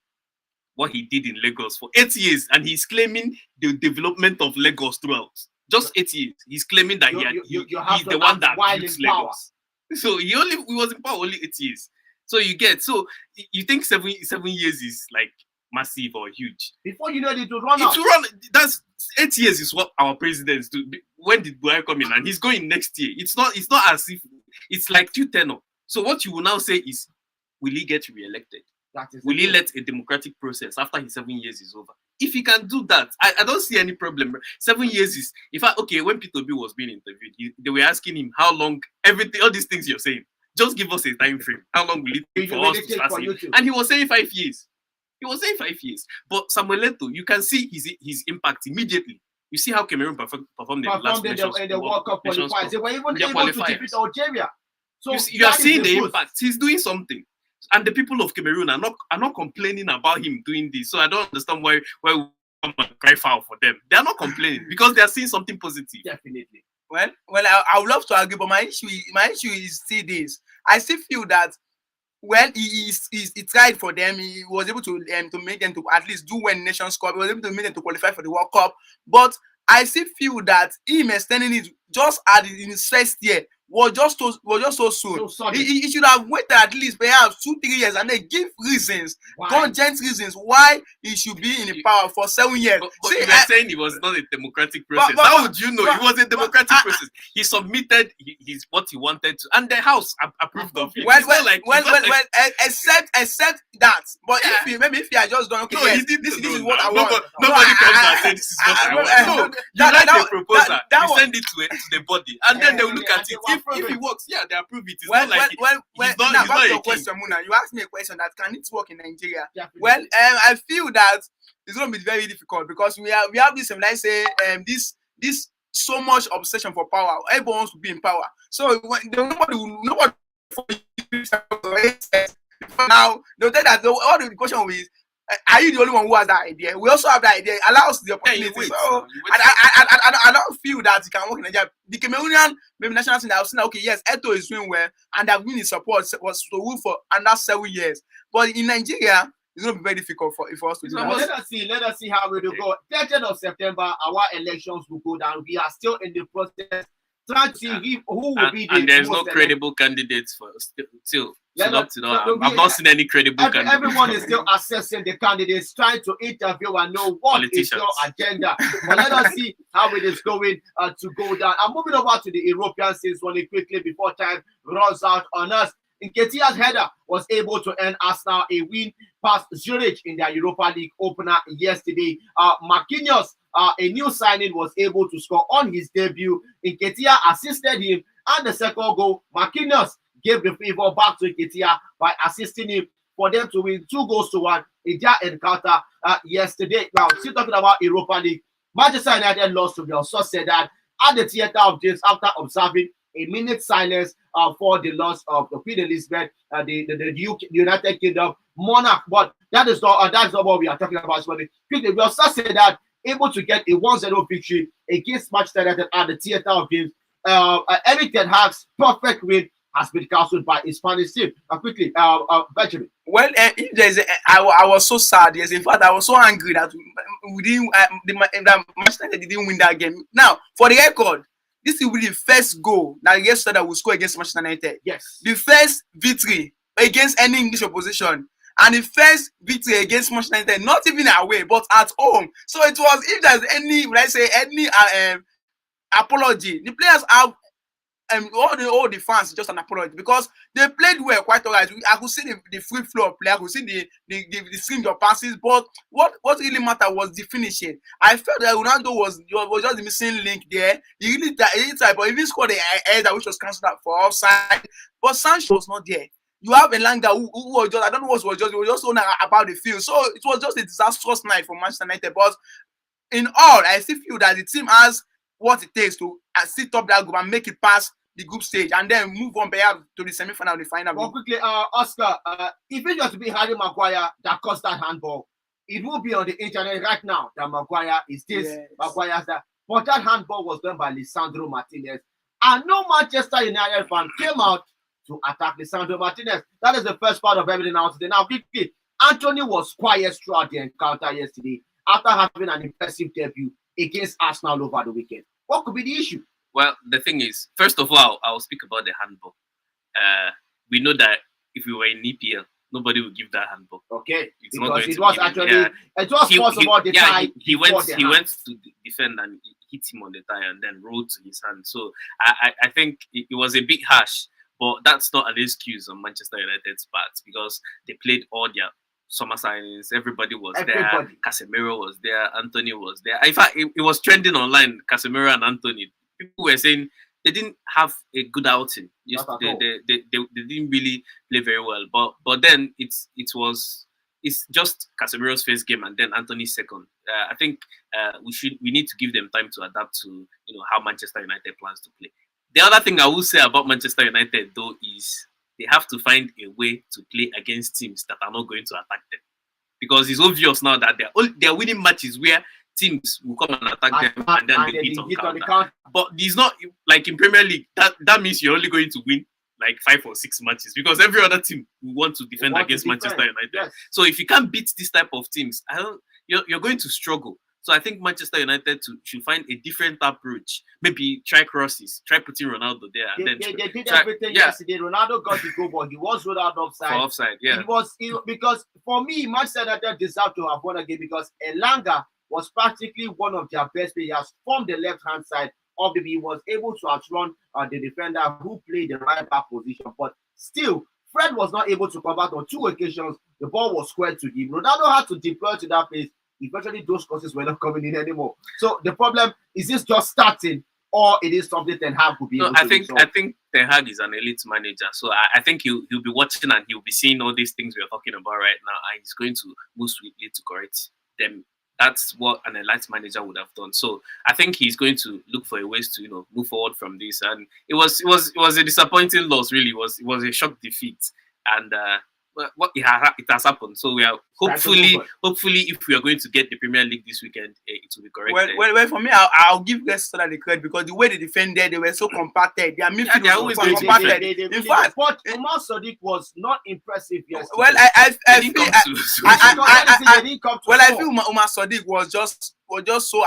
[SPEAKER 2] What he did in Lagos for 8 years, and he's claiming the development of Lagos throughout. Just 8 years, he's claiming that he's the one that built Lagos. So he was in power only 8 years. So you think 7 years is like massive or huge.
[SPEAKER 1] Before you know it will run
[SPEAKER 2] It
[SPEAKER 1] out.
[SPEAKER 2] will run. That's 8 years is what our presidents do. When did Buhari come in? And he's going next year. It's not as if it's like 2 tenor. So what you will now say is, will he get re-elected? Will he let a democratic process after his 7 years is over? If he can do that, I don't see any problem. 7 years is, in fact, okay, when Peter B was being interviewed, they were asking him how long, everything, all these things you're saying, just give us a time frame. How long will it take for us to start seeing? And he was saying 5 years. He was saying 5 years. But Samuel Eto'o, you can see his impact immediately. You see how Cameroon performed in the last
[SPEAKER 1] in the World Cup qualifiers. They were even able to defeat Algeria. So
[SPEAKER 2] you are seeing the impact. He's doing something. And the people of Cameroon are not complaining about him doing this. So I don't understand why we come and cry foul for them. They are not complaining because they are seeing something positive.
[SPEAKER 1] Definitely.
[SPEAKER 3] Well, I would love to argue, but my issue is still this. I still feel that he tried for them. He was able to make them to at least do when Nations Cup. He was able to make them to qualify for the World Cup. But I still feel that him extending it just in his first year was just so soon. He should have waited at least perhaps 2-3 years and then give reasons, cogent reasons why he should be in the power for 7 years.
[SPEAKER 2] But you were saying it was not a democratic process. How would you know? It was a democratic process. He submitted his what he wanted to, and the House approved of it.
[SPEAKER 3] Except that. But if he had just done, okay,
[SPEAKER 2] no,
[SPEAKER 3] yes, this is what I want.
[SPEAKER 2] Nobody comes and says this is what I want. No, you write a proposal, you send it to the body, and then they will look at it. If it works, they approve it. It's not like he's not
[SPEAKER 3] your question, Muna. You asked me a question that can it work in Nigeria? Well, I feel that it's going to be very difficult because we have this, let's say, this so much obsession for power. Everyone wants to be in power. So nobody now they'll tell that all the question is, are you the only one who has that idea? We also have that idea. It allows the opportunity. I don't feel that it can work in Nigeria. The Cameroonian national team, I've seen that, okay, yes, Eto'o is doing well, and they've been in support was to rule for under 7 years. But in Nigeria, it's going to be very difficult for us to do that.
[SPEAKER 1] Let us see how we will go. 30th of September, our elections will go down. We are still in the process. Trying to see who will be the
[SPEAKER 2] and there's no credible candidates for still. Up to now, I've not seen any credible candidates.
[SPEAKER 1] Everyone is still assessing the candidates, trying to interview and know what is your agenda. But let us see how it is going to go down. I'm moving over to the European scenes really quickly before time runs out on us. Nketiah's header was able to earn Arsenal a win past Zurich in their Europa League opener yesterday. Marquinhos, a new signing, was able to score on his debut. Nketiah assisted him, and the second goal, Marquinhos gave the favor back to Nketiah by assisting him for them to win 2-1 in their encounter yesterday. Now, still talking about Europa League, Manchester United lost to Real Sociedad at the Theatre of Dreams after observing a minute silence for the loss of the Queen Elizabeth, the United Kingdom monarch. But that is not what we are talking about. Real Sociedad able to get a 1-0 victory against Manchester United at the Theatre of Dreams. Eric Ten Hag's perfect win has been cancelled by his Spanish team. Quickly, Benjamin.
[SPEAKER 3] Well, if there's I was so sad. Yes, in fact, I was so angry that we didn't. Manchester United didn't win that game. Now, for the record, this will be the first goal that yesterday will score against Manchester United.
[SPEAKER 1] Yes.
[SPEAKER 3] The first victory against any English opposition, and the first victory against Manchester United, not even away, but at home. So it was. If there's any, let's say, any apology, the players have. All the fans just an apology because they played well, quite alright. I could see the free flow of play, I could see the string of passes, but what really mattered was the finishing. I felt that Ronaldo was just the missing link there. He really tried, but even scored a header which was cancelled for offside. But Sancho was not there. You have Elanga who was just, I don't know what was just, he was just on about the field. So it was just a disastrous night for Manchester United. But in all, I still feel that the team has what it takes to sit up that group and make it past the group stage and then move on perhaps to the semi-final, the final.
[SPEAKER 1] Well, quickly, Oscar, if it was to be Harry Maguire that caused that handball, it will be on the internet right now that Maguire is this, yes. Maguire's that. But that handball was done by Lisandro Martinez. And no Manchester United fan came out to attack Lisandro Martinez. That is the first part of everything out today. Now, quickly, Anthony was quiet throughout the encounter yesterday after having an impressive debut against Arsenal over the weekend. What could be the issue?
[SPEAKER 2] Well, the thing is, first of all, I'll speak about the handball. We know that if we were in EPL, nobody will give that handball.
[SPEAKER 1] Okay,
[SPEAKER 2] it's
[SPEAKER 1] because
[SPEAKER 2] not going
[SPEAKER 1] it
[SPEAKER 2] to
[SPEAKER 1] was
[SPEAKER 2] be
[SPEAKER 1] actually
[SPEAKER 2] given.
[SPEAKER 1] it was possible the tie.
[SPEAKER 2] He went to defend and hit him on the thigh and then rolled to his hand. So I think it was a bit harsh, but that's not an excuse on Manchester United's part because they played all their summer signings. Everybody was there. Casemiro was there. Anthony was there. In fact, it was trending online. Casemiro and Anthony. People were saying they didn't have a good outing. They didn't really play very well. But then it's just Casemiro's first game and then Anthony's second. I think we need to give them time to adapt to how Manchester United plans to play. The other thing I will say about Manchester United though is they have to find a way to play against teams that are not going to attack them, because it's obvious now that they're winning matches where teams will come and attack them and then they hit on counter. But it's not like in Premier League. That means you're only going to win like 5 or 6 matches because every other team will want to defend against Manchester United. Yes. So if you can't beat this type of teams, you're going to struggle. So I think Manchester United should find a different approach. Maybe try crosses, try putting Ronaldo there.
[SPEAKER 1] They did everything yesterday. Ronaldo got the goal, but he was ruled out offside.
[SPEAKER 2] For offside, yeah.
[SPEAKER 1] It was because for me, Manchester United deserved to have won a game because Elanga was practically one of their best players from the left-hand side of the field. He was able to outrun the defender who played the right back position. But still, Fred was not able to convert on 2 occasions. The ball was squared to him. Ronaldo had to deploy to that place. Eventually, those crosses were not coming in anymore. So the problem is this just starting, or it is something Ten Hag will be able to do.
[SPEAKER 2] I think Ten Hag is an elite manager, so I think he'll be watching and he'll be seeing all these things we're talking about right now, and he's going to move swiftly to correct them. That's what an elite manager would have done. So I think he's going to look for ways to move forward from this. And it was a disappointing loss. Really, it was a shock defeat, and it has happened. So we are hopefully if we are going to get the Premier League this weekend, it will be corrected.
[SPEAKER 3] Well, for me, I'll give Leicester the credit because the way they defended, they were so compacted. Their midfield was compacted.
[SPEAKER 1] In fact, Umar Sadiq was not impressive yesterday.
[SPEAKER 3] Well, I feel Umar Sadiq was just so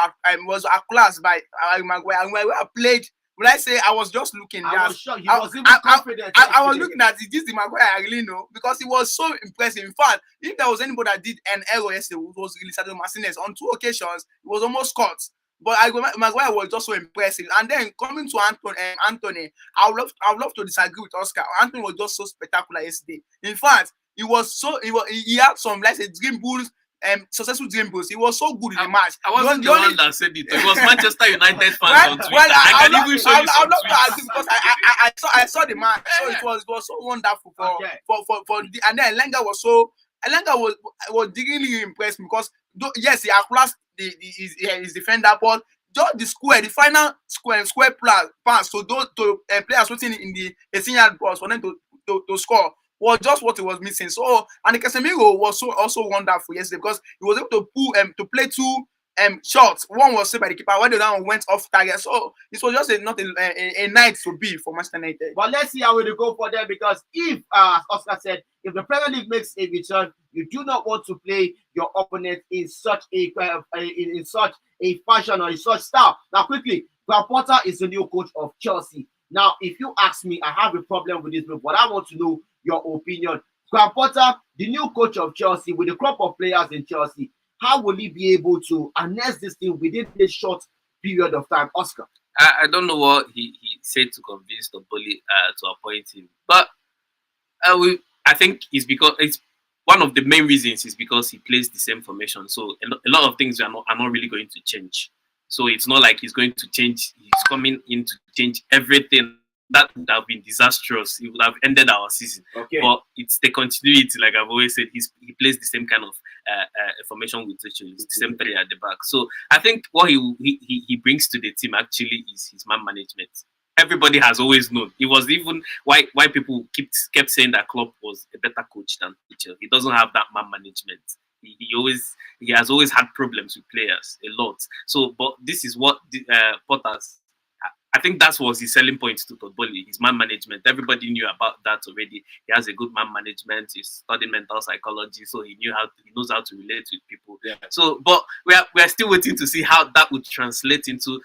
[SPEAKER 3] outclassed by Maguire. And when I played. When I say I was just looking,
[SPEAKER 1] I was shocked. He was even confident.
[SPEAKER 3] I was looking at this the Maguire I really know because it was so impressive. In fact, if there was anybody that did an error yesterday, it was Lisandro Martinez. On 2 occasions, it was almost caught. But Maguire was just so impressive. And then coming to Anthony, I would love to disagree with Oscar. Anthony was just so spectacular yesterday. In fact, he had some, let's say, dream bulls. Successful dribbles. He was so good in the match.
[SPEAKER 2] I wasn't the one that said it. It was Manchester United fans on Twitter. I can even show you some tweets.
[SPEAKER 3] Because I saw the match. So it was so wonderful for and then Elanga was really impressed because yes, he outclassed his defender, but just the final square pass to those players waiting in the 18-yard box for them to score. Was just what he was missing. So and Casemiro was also wonderful yesterday because he was able to pull to play 2 shots. One was saved by the keeper, while the other one went off target. So this was just not a night to be for Manchester United.
[SPEAKER 1] But let's see how we go for them because if Oscar said, if the Premier League makes a return, you do not want to play your opponent in such a fashion or in such style. Now quickly, Graham Potter is the new coach of Chelsea. Now, if you ask me, I have a problem with this group, but I want to know your opinion. Graham Potter, the new coach of Chelsea, with the crop of players in Chelsea, how will he be able to harness this thing within this short period of time? Oscar?
[SPEAKER 2] I don't know what he said to convince the bully to appoint him, but I think it's because it's one of the main reasons is because he plays the same formation. So a lot of things are not really going to change. So it's not like he's going to change. He's coming in to change everything. That would have been disastrous. It would have ended our season. Okay. But it's the continuity, like I've always said. He plays the same kind of formation with Tuchel. It's the same 3 at the back. So I think what he brings to the team actually is his man management. Everybody has always known. It was even why people kept saying that Klopp was a better coach than Tuchel. He doesn't have that man management. He has always had problems with players a lot. So, but this is what Potters. I think that was his selling point to Todboli, his man management. Everybody knew about that already. He has a good man management. He studied mental psychology, so he knows how to relate with people. Yeah. So, but we are still waiting to see how that would translate into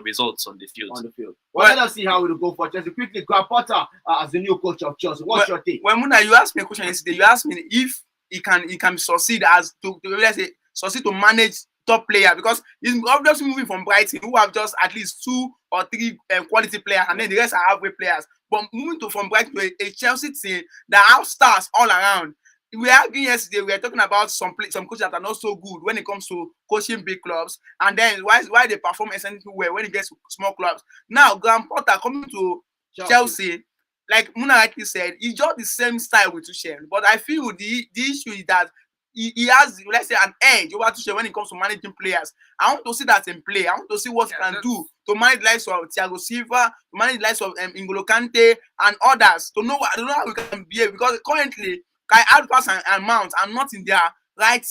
[SPEAKER 2] results on the field.
[SPEAKER 1] Well, let us see how it will go for Chelsea. Quickly, Graham Potter as the new coach of Chelsea. What's your take?
[SPEAKER 3] Well, Muna, you asked me a question yesterday. You asked me if he can succeed as to let's say succeed to manage top player, because he's obviously moving from Brighton, who have just at least 2 or 3 quality players, and then the rest are halfway players. But moving from Brighton to a Chelsea team that have stars all around. We were arguing yesterday. We were talking about some coaches that are not so good when it comes to coaching big clubs, and then why they perform essentially well when it gets to small clubs. Now, Graham Potter coming to Chelsea, like Muna rightly said, it's just the same style with Tuchel. But I feel the issue is that he has, let's say, an edge over Tuchel when it comes to managing players. I want to see that in play. I want to see what he can do to manage the likes of Thiago Silva, to manage the likes of N'Golo Kante and others, to know how we can behave, because currently Kai Havertz and Mount are not in their right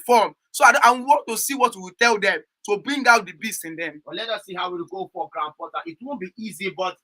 [SPEAKER 3] form. So I want to see what we will tell them to bring out the beast in them.
[SPEAKER 1] Well, let us see how it will go for Graham Potter. It won't be easy, but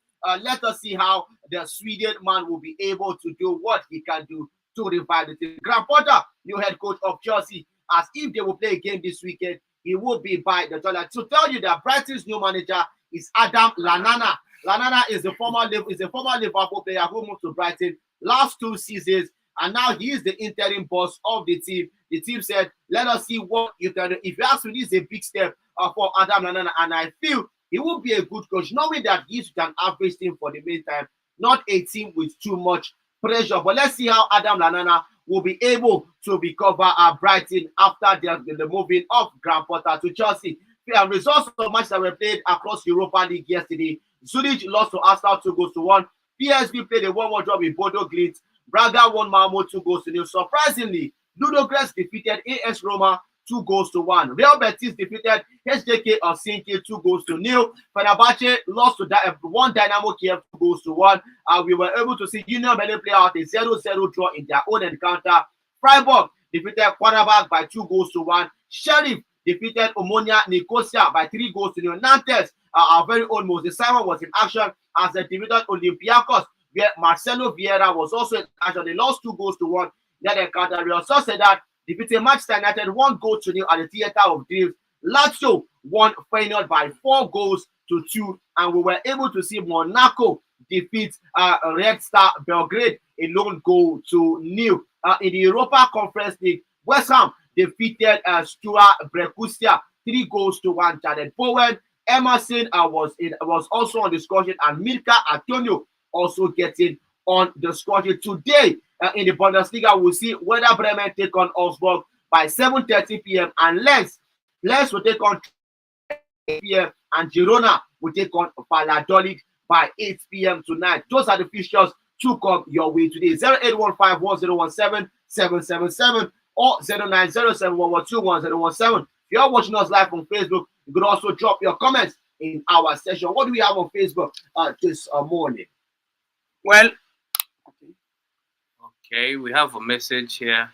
[SPEAKER 1] let us see how the Sweden man will be able to do what he can do to revive the team. Graham Potter, new head coach of Chelsea, as if they will play a game this weekend, he will be by the toilet. To tell you that Brighton's new manager is Adam Lallana. Lallana is a former Liverpool player who moved to Brighton last 2 seasons, and now he is the interim boss of the team. The team said, let us see what you can do. If you ask me, this is a big step for Adam Lallana, and I feel he will be a good coach, knowing that he's an average team for the meantime, not a team with too much pressure. But let's see how Adam Lallana will be able to recover Brighton after the moving of Graham Potter to Chelsea. Results of matches that were played across Europa League yesterday. Zurich lost to Arsenal 2-1. PSV played a 1-1 draw with Bodo Glimt. Braga won Malmo 2-0. Surprisingly, Ludogorets defeated AS Roma 2-1. Real Betis defeated HJK Helsinki 2-0. Fenerbahce lost to Dynamo Kiev 2-1. We were able to see Union Berlin play out a 0-0 draw in their own encounter. Freiburg defeated Quarterback by 2-1. Sheriff defeated Omonia Nicosia by 3-0. Nantes, our very own Moses Simon, was in action as they defeated Olympiacos, where Marcelo Vieira was also in action. They lost 2-1. That encounter. Real Sociedad defeated Manchester United 1-0 at the Theatre of Dreams. Lazio won Feyenoord by 4-2, and we were able to see Monaco defeat Red Star Belgrade a lone goal to nil. In the Europa Conference League, West Ham defeated Steaua Brekustia 3-1. Jared Bowen, Emerson was also on the score sheet, and Milka Antonio also getting on the score sheet. Today in the Bundesliga, we'll see whether Bremen take on Augsburg by 7:30 p.m. and Lens will take on 8 p.m. and Girona will take on Valladolid by 8 p.m. tonight. Those are the fixtures to come your way today. 0815-1017-777 or 0907-112-1017. If you're watching us live on Facebook, you could also drop your comments in our session. What do we have on Facebook this morning?
[SPEAKER 3] Well,
[SPEAKER 2] okay, we have a message here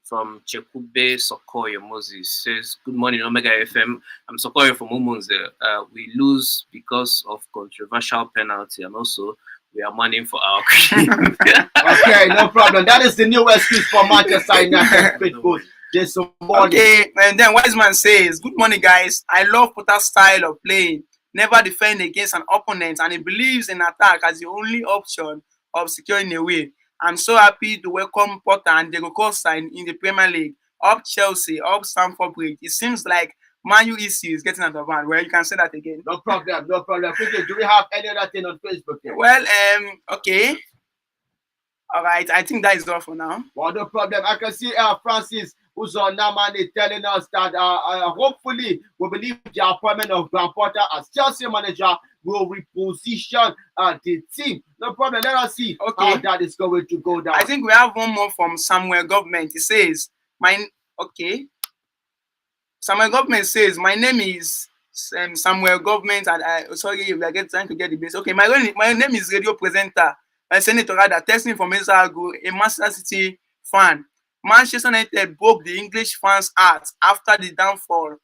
[SPEAKER 2] from Chekube Sokoyo Moses. Says, good morning, Omega FM. I'm Sokoyo from Umunze. We lose because of controversial penalty, and also we are mourning for our queen.
[SPEAKER 1] Okay, no problem. That is the new excuse for Manchester United. This morning.
[SPEAKER 3] Okay, and then Wiseman says, good morning, guys. I love Potter's style of playing. Never defend against an opponent, and he believes in attack as the only option of securing a win. I'm so happy to welcome Potter and Diego Costa in the Premier League. Up Chelsea, up Stamford Bridge. It seems like Man U is getting out of hand. Well, you can say that again.
[SPEAKER 1] No problem, no problem. Quickly, do we have any other thing on Facebook here?
[SPEAKER 3] Well, okay. All right, I think that is all for now.
[SPEAKER 1] Well, no problem. I can see Francis Uzonamani telling us that hopefully we believe the appointment of Graham Potter as Chelsea manager will reposition the team. No problem. Let us see how that is going to go down.
[SPEAKER 3] I think we have one more from Samuel Government. He says, Samuel Government says, my name is Samuel Government, and sorry, we are trying to get the base. Okay, my name is radio presenter, Senator Rada, testing from Mesago, a Manchester City fan. Manchester United broke the English fans' hearts after the downfall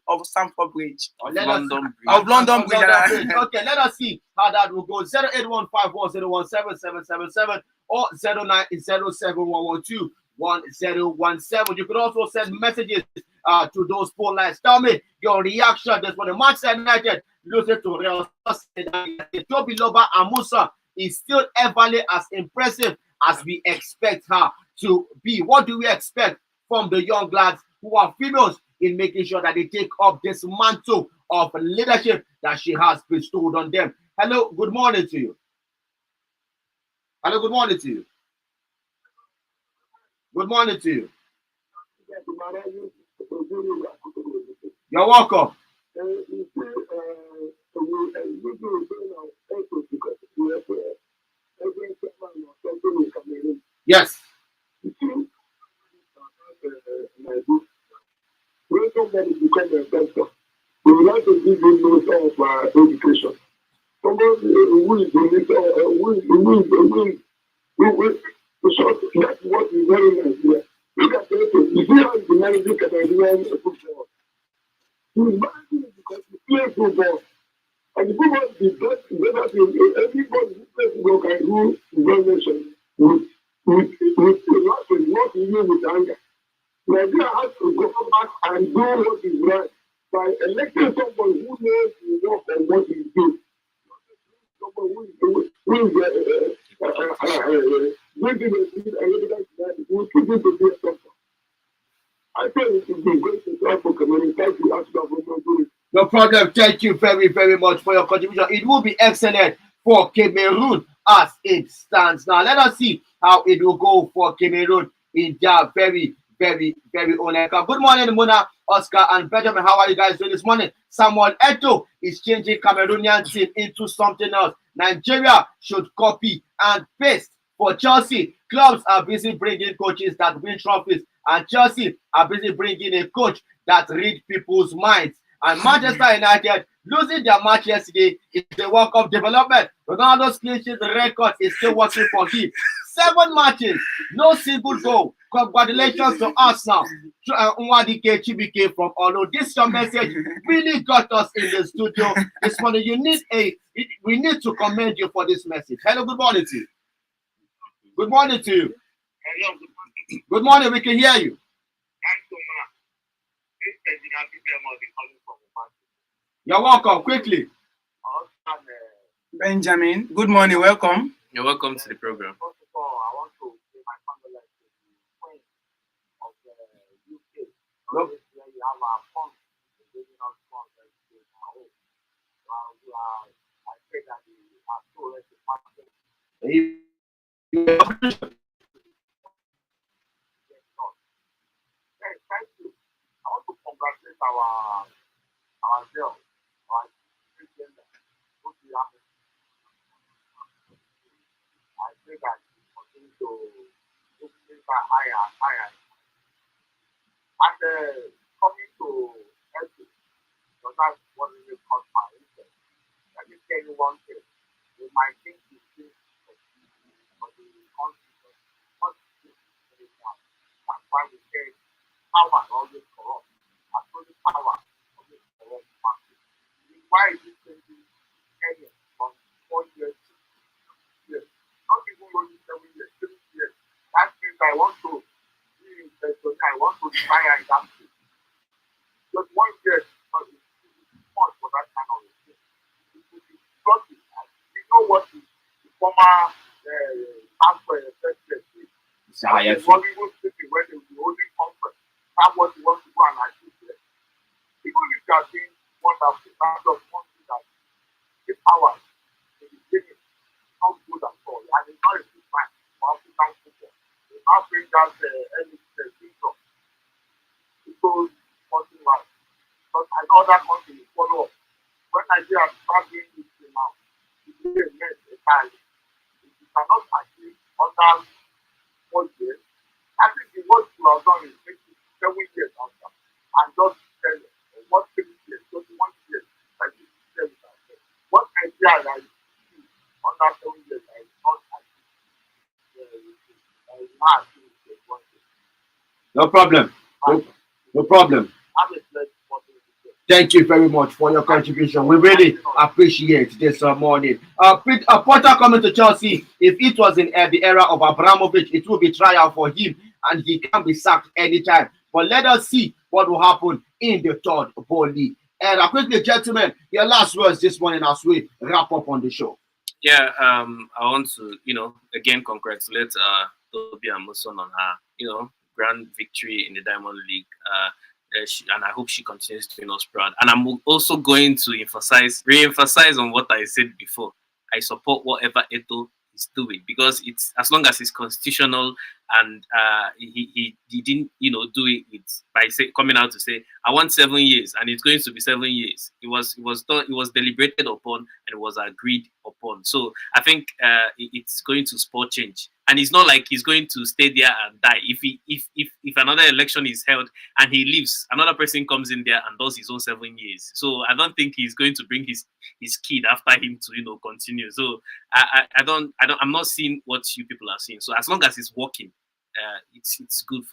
[SPEAKER 3] of Stamford Bridge.
[SPEAKER 2] London
[SPEAKER 3] Bridge.
[SPEAKER 1] Okay, let us see how that will go. 0815-1017-777 or 0907-112-1017. You could also send messages to those phone lines. Tell me your reaction. That's for the Manchester United losing to Real Sociedad. Tobiloba Amusan is still everly as impressive as we expect her to be. What do we expect from the young lads who are females in making sure that they take up this mantle of leadership that she has bestowed on them? Hello, good morning to you. Hello, good morning to you. Good morning to you. You're welcome. Yes.
[SPEAKER 4] We would like to give you notes of education. Somebody who is doing it, that's what is very nice here. Look at it. You see how the manager can do football. He's managing because he plays football. And the football is the best better thing. Everybody who plays football can do evaluation with not even with anger. Nigeria has to go back and do what is right by electing somebody who knows the work and what he does. Somebody who is making a deal and evidence that will keep it to be a doctor. I think it would be great to try for community. Thank you, Africa.
[SPEAKER 1] No problem. Thank you very, very much for your contribution. It will be excellent for Cameroon as it stands now. Let us see how it will go for Cameroon in their very, very, very own. Good morning, Mona, Oscar, and Benjamin. How are you guys doing this morning? Samuel Eto'o is changing Cameroonian team into something else. Nigeria should copy and paste. For Chelsea, clubs are busy bringing coaches that win trophies, and Chelsea are busy bringing a coach that reads people's minds. And Manchester United losing their match yesterday is a work of development. Ronaldo's clean sheet record is still working for him. 7 matches, no single goal. Congratulations to us now. Nwadike Chibike from Olo. This your message really got us in the studio this morning. We need to commend you for this message. Hello, good morning to you. Good morning to you.
[SPEAKER 4] Hello,
[SPEAKER 1] good morning, we can hear you. You're welcome, quickly.
[SPEAKER 3] Benjamin, good morning, welcome.
[SPEAKER 2] You're welcome to the program.
[SPEAKER 4] First of all, I want to pay my condolences to the Queen of the UK. Where you have our funds, giving us funds that is our home. I pray that we are so ready to pass it. Thank you. I want to congratulate our girl, our Christian, who we have. I pray that we continue to look higher and higher. And coming to health, because that's what it is called my interest. Let me tell you one thing. We might think we think but the country does not think it now. That's why we say power always corrupt. Absolute power always corrupt. Why is it taking 10 years from 4 years to 6 years? Not even only 7 years, 7 years. That means I want to be in person, I want to retire in that place. Just 1 year, because it's much for that kind of thing. It will be struggling. You know what the former president did? What he was thinking when they were holding conference. That's what he wants to go and achieve there. Even if you are doing wonderful, that's just one thing that the power in the beginning is not good at all. And it's not a good time for African football. They now bring that any syndrome. It goes something like. But I know that country will follow up. When Nigeria start doing this thing now, it will be a mess entirely. If you cannot achieve under 4 years, I think the worst you have done is making 7 years after. And just tell them, what 3 years, 21 years, like this, what Nigeria is under 7 years, I not achieve.
[SPEAKER 1] No problem. No problem. Thank you very much for your contribution. We really appreciate this morning. Potter coming to Chelsea. If it was in the era of Abramovich, it will be trial for him, and he can be sacked anytime. But let us see what will happen in the third ball league And quickly, gentlemen, your last words this morning as we wrap up on the show.
[SPEAKER 2] Yeah, I want to, again congratulate Toby Amusan on her, grand victory in the Diamond League. And I hope she continues doing us proud. And I'm also going to re-emphasize on what I said before. I support whatever Eto is doing because it's as long as it's constitutional and he didn't do it by coming out to say I want 7 years and it's going to be 7 years. It was deliberated upon and it was agreed upon. So I think it's going to spur change. And it's not like he's going to stay there and die. If another election is held and he leaves, another person comes in there and does his own 7 years. So I don't think he's going to bring his kid after him to continue. So I'm not seeing what you people are seeing. So as long as it's working, it's good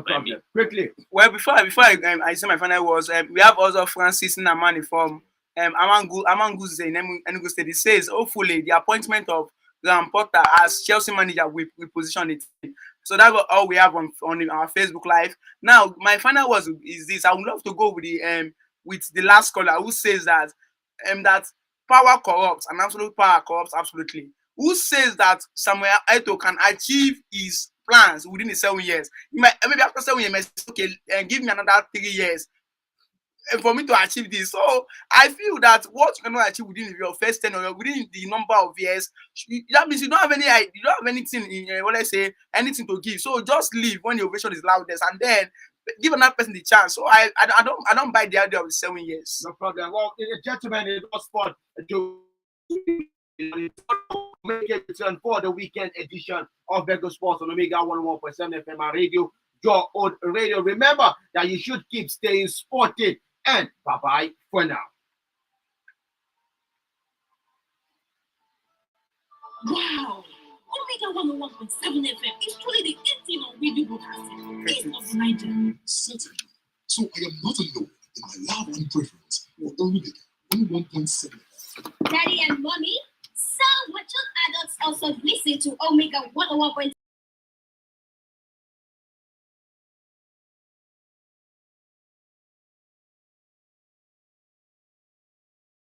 [SPEAKER 2] by me.
[SPEAKER 1] Quickly.
[SPEAKER 3] Well, before I say my final words, we have also Francis Namani from Amangu's in Enugu State. He says hopefully the appointment of Potter as Chelsea manager will position it. So that's all we have on our Facebook Live. Now, my final words is this: I would love to go with the last caller who says that that power corrupts and absolute power corrupts absolutely. Who says that Samuel Eto'o can achieve his plans within the 7 years? Maybe after 7 years, okay, give me another 3 years for me to achieve this. So I feel that what you cannot achieve within your first 10 or within the number of years, that means you don't have anything in anything to give. So just leave when the ovation is loudest and then give another person the chance. So I don't buy the idea of 7 years.
[SPEAKER 1] No problem. Well, gentlemen, it was fun to make it return for the weekend edition of Vega Sports on Omega 101.7 FM and radio, your own radio. Remember that you should keep staying sporty. And bye-bye for now.
[SPEAKER 5] Wow! Omega 101.7 FM is truly the engine of radio broadcasting. East of Nigeria.
[SPEAKER 6] Certainly. So I am not alone in my love and preference for Omega 101.7 FM.
[SPEAKER 5] Daddy and Mommy, some mature adults also listen to Omega 101.7.